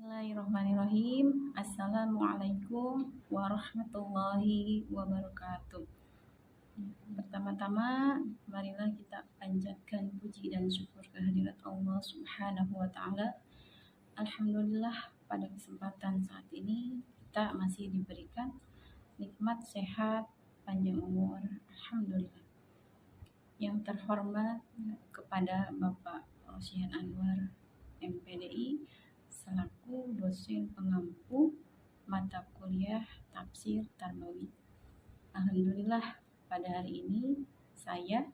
Bismillahirrahmanirrahim. Assalamualaikum warahmatullahi wabarakatuh. Pertama-tama, marilah kita panjatkan puji dan syukur kehadirat Allah Subhanahu wa Ta'ala. Alhamdulillah, pada kesempatan saat ini kita masih diberikan nikmat sehat, panjang umur. Alhamdulillah. Yang terhormat kepada Bapak Rosyan Anwar, MPDI, selaku dosen pengampu mata kuliah Tafsir Tarbawi. Alhamdulillah, pada hari ini saya,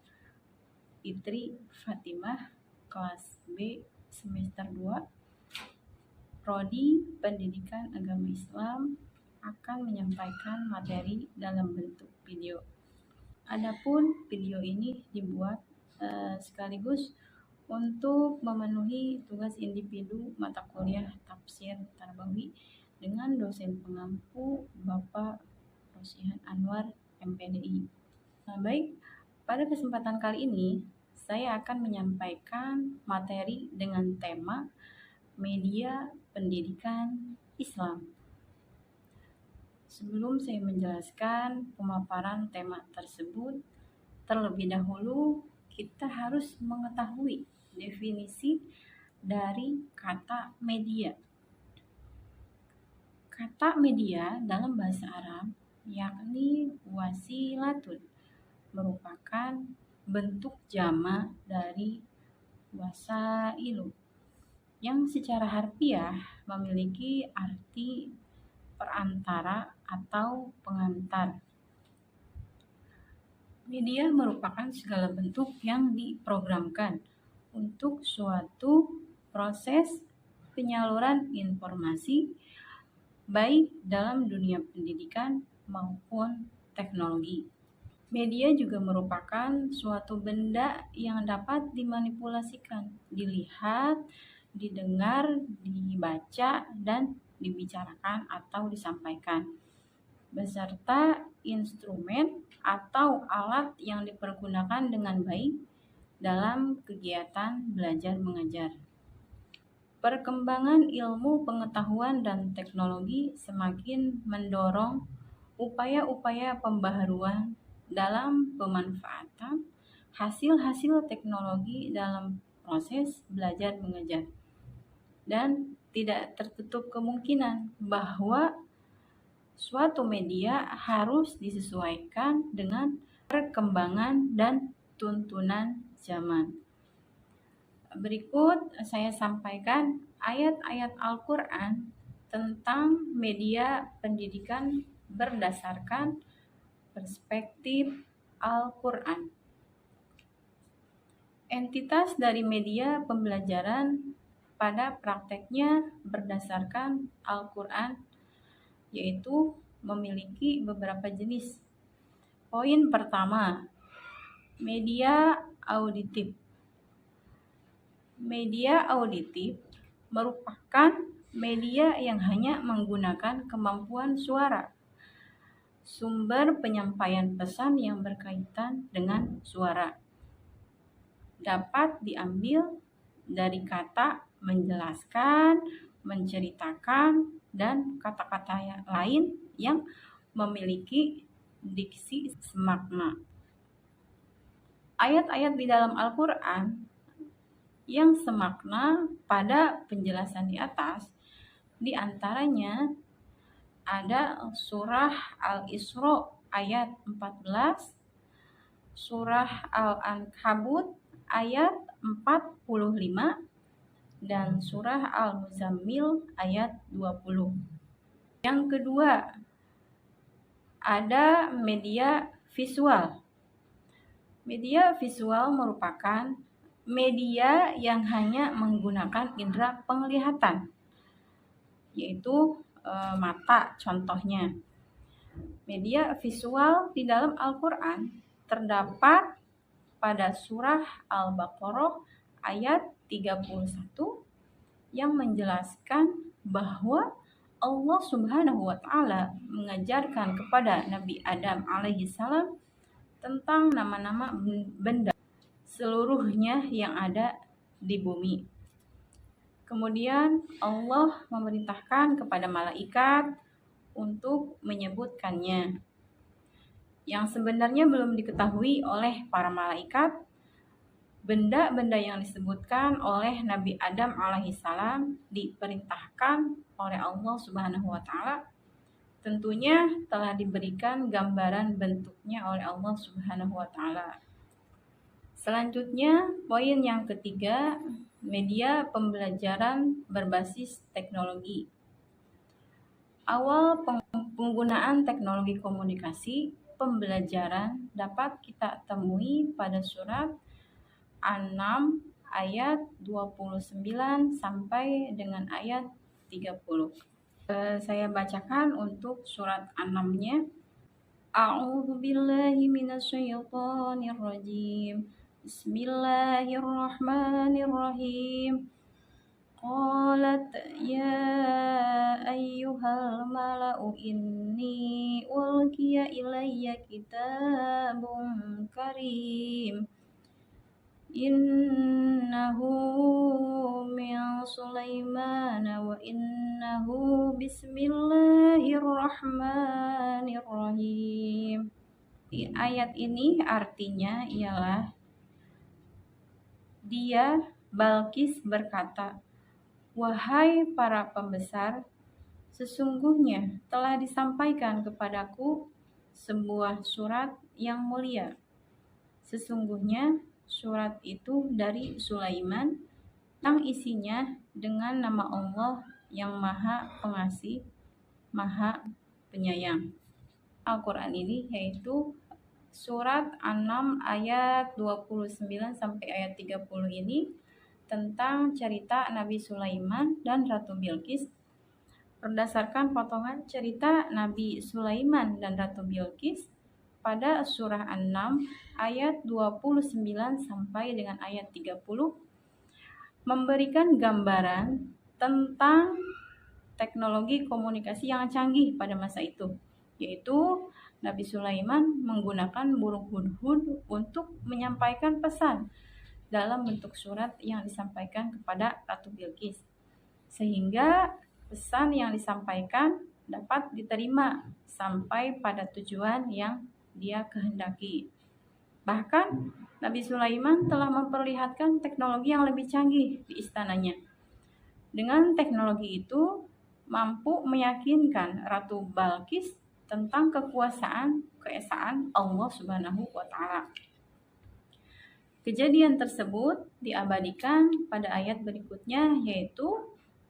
Fitri Fatimah, kelas B semester 2, Prodi Pendidikan Agama Islam, akan menyampaikan materi dalam bentuk video. Adapun video ini dibuat sekaligus untuk memenuhi tugas individu mata kuliah Tafsir Tarbawi dengan dosen pengampu Bapak Rosyan Anwar, MPDI. Baik, pada kesempatan kali ini saya akan menyampaikan materi dengan tema media pendidikan Islam. Sebelum saya menjelaskan pemaparan tema tersebut, terlebih dahulu kita harus mengetahui definisi dari kata media. Kata media dalam bahasa Arab yakni wasilatun, merupakan bentuk jamak dari wasailu yang secara harfiah memiliki arti perantara atau pengantar. Media merupakan segala bentuk yang diprogramkan untuk suatu proses penyaluran informasi baik dalam dunia pendidikan maupun teknologi. Media juga merupakan suatu benda yang dapat dimanipulasikan, dilihat, didengar, dibaca, dan dibicarakan atau disampaikan, beserta instrumen atau alat yang dipergunakan dengan baik dalam kegiatan belajar mengajar. Perkembangan ilmu pengetahuan dan teknologi semakin mendorong upaya-upaya pembaharuan dalam pemanfaatan hasil-hasil teknologi dalam proses belajar mengajar. Dan tidak tertutup kemungkinan bahwa suatu media harus disesuaikan dengan perkembangan dan tuntunan zaman. Berikut saya sampaikan ayat-ayat Al-Quran tentang media pendidikan berdasarkan perspektif Al-Quran. Entitas dari media pembelajaran pada prakteknya berdasarkan Al-Quran yaitu memiliki beberapa jenis. Poin pertama, media auditif. Media auditif merupakan media yang hanya menggunakan kemampuan suara, sumber penyampaian pesan yang berkaitan dengan suara. Dapat diambil dari kata menjelaskan, menceritakan, dan kata-kata lain yang memiliki diksi semakna. Ayat-ayat di dalam Al-Quran yang semakna pada penjelasan di atas, di antaranya ada surah Al-Isra ayat 14, surah Al-Ankabut ayat 45, dan surah Al-Muzammil ayat 20. Yang kedua, ada media visual. Media visual merupakan media yang hanya menggunakan indera penglihatan, yaitu mata contohnya. Media visual di dalam Al-Quran terdapat pada surah Al-Baqarah ayat 31 yang menjelaskan bahwa Allah Subhanahu wa Ta'ala mengajarkan kepada Nabi Adam alaihissalam tentang nama-nama benda seluruhnya yang ada di bumi. Kemudian Allah memerintahkan kepada malaikat untuk menyebutkannya, yang sebenarnya belum diketahui oleh para malaikat. Benda-benda yang disebutkan oleh Nabi Adam alaihissalam diperintahkan oleh Allah Subhanahu wa taala, tentunya telah diberikan gambaran bentuknya oleh Allah Subhanahu wa taala. Selanjutnya, poin yang ketiga, media pembelajaran berbasis teknologi. Awal penggunaan teknologi komunikasi pembelajaran dapat kita temui pada surat An-Naml ayat 29 sampai dengan ayat 30. Saya bacakan untuk surat An-Naml-nya. A'udzu billahi minasyaitonir rajim. Bismillahirrahmanirrahim. Qalat ya ayyuhal mala'u inni ulqiya ilayya kitabun karim. Innahu min Sulaiman wa innahu bismillahirrahmanirrahim. Di ayat ini artinya ialah dia, Balqis, berkata, "Wahai para pembesar, sesungguhnya telah disampaikan kepadaku sebuah surat yang mulia. Sesungguhnya surat itu dari Sulaiman yang isinya dengan nama Allah yang Maha Pengasih, Maha Penyayang." Al-Quran ini yaitu surat An-Naml ayat 29 sampai ayat 30 ini tentang cerita Nabi Sulaiman dan Ratu Bilqis. Berdasarkan potongan cerita Nabi Sulaiman dan Ratu Bilqis pada surah An-Naml ayat 29 sampai dengan ayat 30 memberikan gambaran tentang teknologi komunikasi yang canggih pada masa itu, yaitu Nabi Sulaiman menggunakan burung hudhud untuk menyampaikan pesan dalam bentuk surat yang disampaikan kepada Ratu Bilqis, sehingga pesan yang disampaikan dapat diterima sampai pada tujuan yang dia kehendaki. Bahkan Nabi Sulaiman telah memperlihatkan teknologi yang lebih canggih di istananya. Dengan teknologi itu mampu meyakinkan Ratu Balqis tentang keesaan Allah Subhanahu wa taala. Kejadian tersebut diabadikan pada ayat berikutnya, yaitu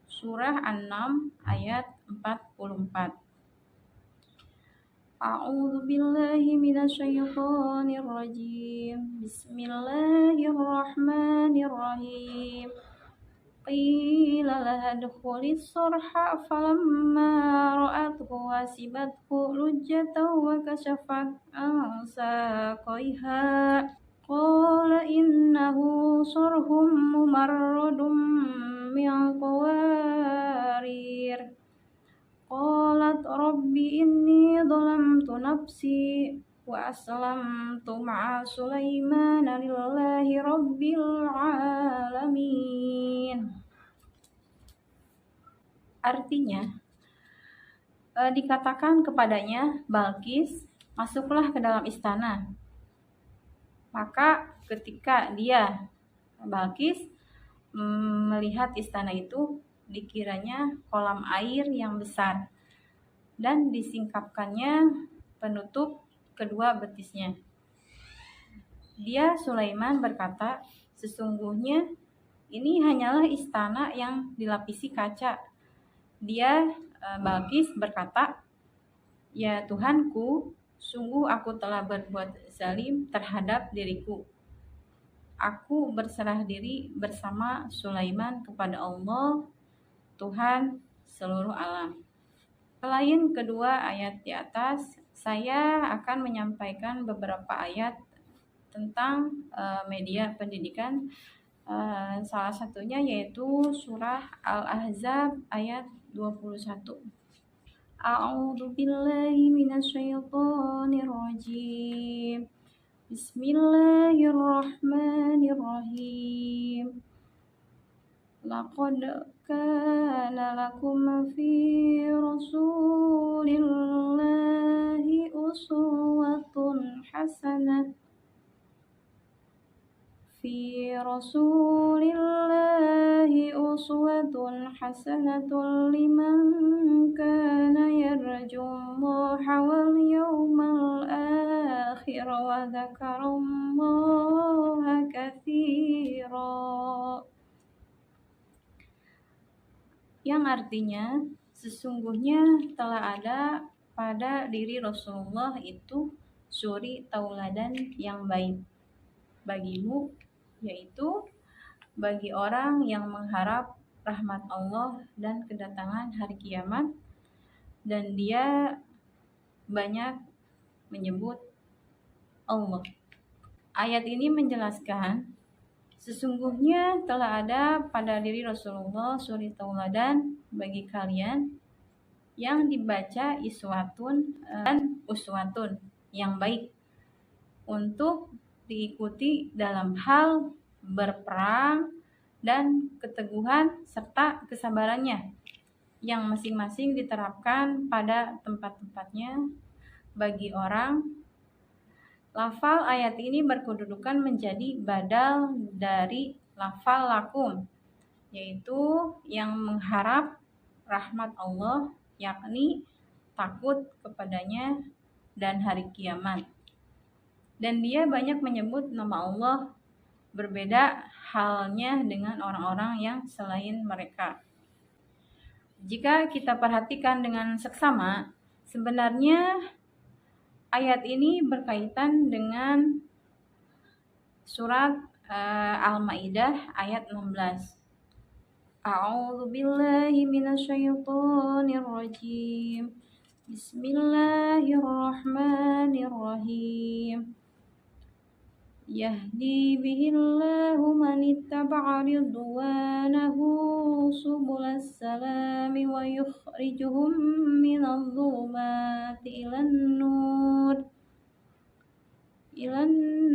surah An-Naml ayat 44. A'udzu billahi minasyaitonir rajim. Bismillahirrahmanirrahim. Qila laha dukhulis sarha falamma ra'athu hasibathu lujjatan wa kashafat an saqaiha. Qala innahu sarhum mumarradun min qawarir. Qalat rabbi inni dhalamtu nafsi wa aslamtu ma'a Sulaimana lillahi rabbil alamin. Artinya, dikatakan kepadanya, Balqis, masuklah ke dalam istana. Maka ketika dia, Balqis, melihat istana itu, dikiranya kolam air yang besar dan disingkapkannya penutup kedua betisnya. Dia, Sulaiman, berkata, sesungguhnya ini hanyalah istana yang dilapisi kaca. Dia, Balqis, berkata, ya Tuhanku, sungguh aku telah berbuat zalim terhadap diriku. Aku berserah diri bersama Sulaiman kepada Allah, Tuhan seluruh alam. Selain kedua ayat di atas, saya akan menyampaikan beberapa ayat tentang media pendidikan. Salah satunya yaitu surah Al-Ahzab ayat 21. A'udzu billahi minasyaitonir rajim. Bismillahirrahmanirrahim. laqad kana lakum fi rasulillahi uswatun hasanah liman kana yarjullaha wal yawmal akhir wa dzakarallaha katsira. Yang artinya sesungguhnya telah ada pada diri Rasulullah itu suri tauladan yang baik bagimu, yaitu bagi orang yang mengharap rahmat Allah dan kedatangan hari kiamat, dan dia banyak menyebut Allah. Ayat ini menjelaskan sesungguhnya telah ada pada diri Rasulullah suri tauladan bagi kalian yang dibaca iswatun dan uswatun yang baik untuk diikuti dalam hal berperang dan keteguhan serta kesabarannya yang masing-masing diterapkan pada tempat-tempatnya bagi orang. Lafal ayat ini berkedudukan menjadi badal dari lafal lakum, yaitu yang mengharap rahmat Allah, yakni takut kepadanya dan hari kiamat. Dan dia banyak menyebut nama Allah, berbeda halnya dengan orang-orang yang selain mereka. Jika kita perhatikan dengan seksama, sebenarnya ayat ini berkaitan dengan surat Al-Maidah ayat 16. A'udzu billahi minasyaitonir rajim. Bismillahirrahmanirrahim. Yahdi bihillahu man ittaba'a ridwanahu subulas salami wa yukhrijuhum minadh dhulumati ilan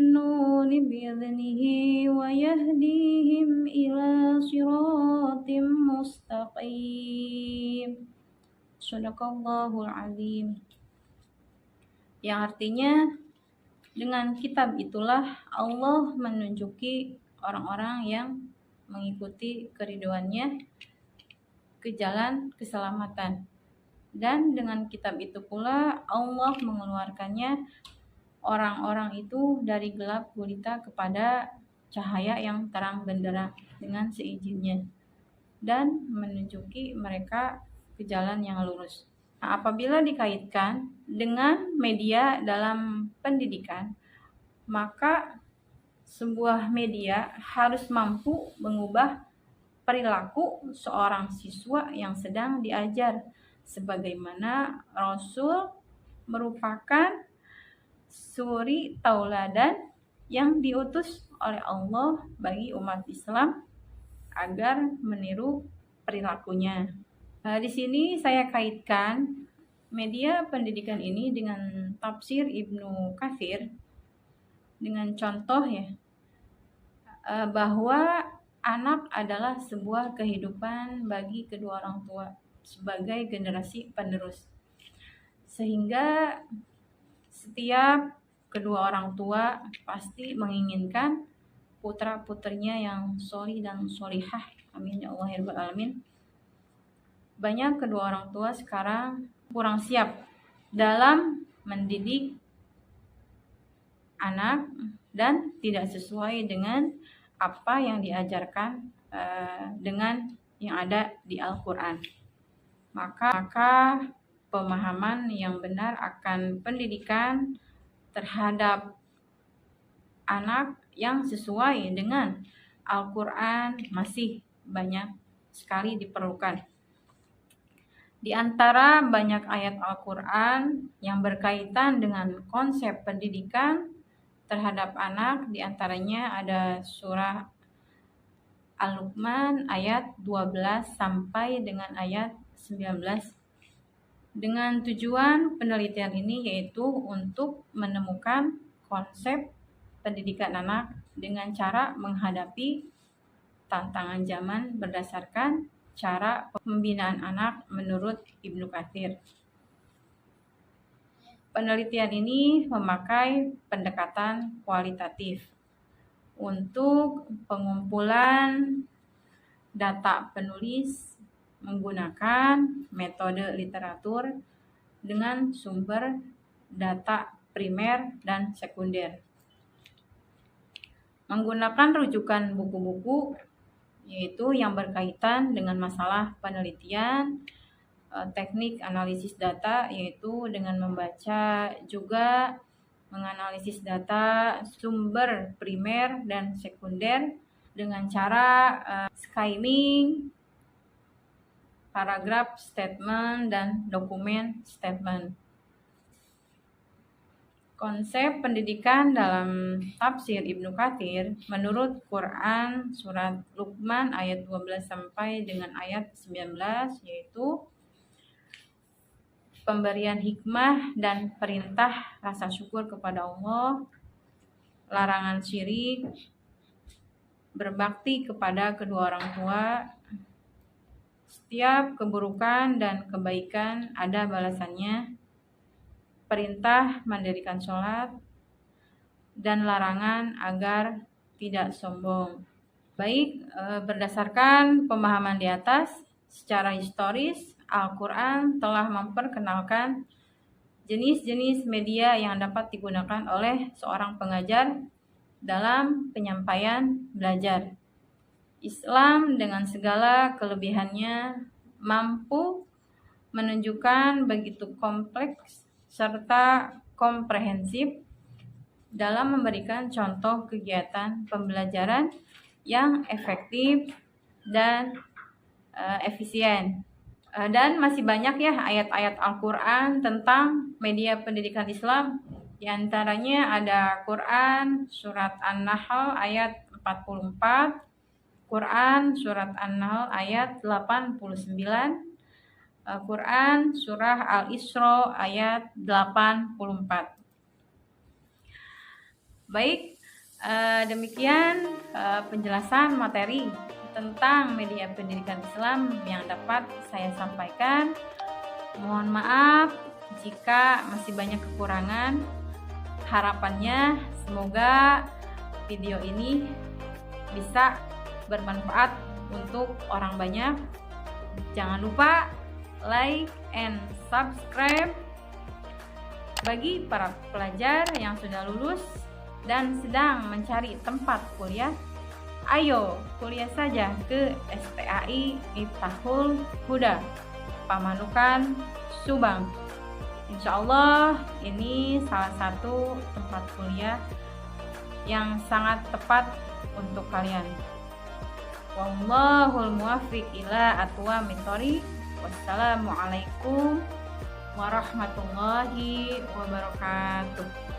nur bi'idhnihi wa yahdihim ila siratim mustaqim. Shadaqallahul azim. Yang artinya, dengan kitab itulah Allah menunjuki orang-orang yang mengikuti keriduannya ke jalan keselamatan. Dan dengan kitab itu pula Allah mengeluarkannya orang-orang itu dari gelap gulita kepada cahaya yang terang benderang dengan seizinnya, dan menunjuki mereka ke jalan yang lurus. Nah, apabila dikaitkan dengan media dalam pendidikan, maka sebuah media harus mampu mengubah perilaku seorang siswa yang sedang diajar, sebagaimana Rasul merupakan suri tauladan yang diutus oleh Allah bagi umat Islam agar meniru perilakunya. Di sini saya kaitkan media pendidikan ini dengan tafsir Ibnu Katsir dengan contoh bahwa anak adalah sebuah kehidupan bagi kedua orang tua sebagai generasi penerus, sehingga setiap kedua orang tua pasti menginginkan putra-putrinya yang sholih dan sholihah. Amin ya Allah ya rabbal alamin. Banyak kedua orang tua sekarang kurang siap dalam mendidik anak dan tidak sesuai dengan apa yang diajarkan dengan yang ada di Al-Quran. Maka pemahaman yang benar akan pendidikan terhadap anak yang sesuai dengan Al-Quran masih banyak sekali diperlukan. Di antara banyak ayat Al-Quran yang berkaitan dengan konsep pendidikan terhadap anak, di antaranya ada surah Al-Luqman ayat 12 sampai dengan ayat 19. Dengan tujuan penelitian ini yaitu untuk menemukan konsep pendidikan anak dengan cara menghadapi tantangan zaman berdasarkan cara pembinaan anak menurut Ibnu Katsir. Penelitian ini memakai pendekatan kualitatif untuk pengumpulan data penulis menggunakan metode literatur dengan sumber data primer dan sekunder. Menggunakan rujukan buku-buku yaitu yang berkaitan dengan masalah penelitian, teknik analisis data yaitu dengan membaca juga menganalisis data sumber primer dan sekunder dengan cara skimming, paragraf statement, dan dokumen statement. Konsep pendidikan dalam tafsir Ibnu Katsir menurut Quran surat Luqman ayat 12 sampai dengan ayat 19 yaitu pemberian hikmah dan perintah rasa syukur kepada Allah, larangan syirik, berbakti kepada kedua orang tua, setiap keburukan dan kebaikan ada balasannya, perintah mendirikan sholat, dan larangan agar tidak sombong. Baik, berdasarkan pemahaman di atas, secara historis Al-Quran telah memperkenalkan jenis-jenis media yang dapat digunakan oleh seorang pengajar dalam penyampaian belajar. Islam dengan segala kelebihannya mampu menunjukkan begitu kompleks serta komprehensif dalam memberikan contoh kegiatan pembelajaran yang efektif dan efisien. Dan masih banyak ya ayat-ayat Al-Quran tentang media pendidikan Islam. Di antaranya ada Quran surat An-Nahl ayat 44, Quran surat An-Nahl ayat 89, Quran surah Al-Isra ayat 84. Baik, demikian penjelasan materi tentang media pendidikan Islam yang dapat saya sampaikan. Mohon maaf jika masih banyak kekurangan. Harapannya semoga video ini bisa bermanfaat untuk orang banyak. Jangan lupa like and subscribe. Bagi para pelajar yang sudah lulus dan sedang mencari tempat kuliah, ayo kuliah saja ke STAI Miftahul Huda, Pamanukan, Subang. Insya Allah ini salah satu tempat kuliah yang sangat tepat untuk kalian. Wallahul muwaffiq ila aqwamit thoriq. Wassalamualaikum warahmatullahi wabarakatuh.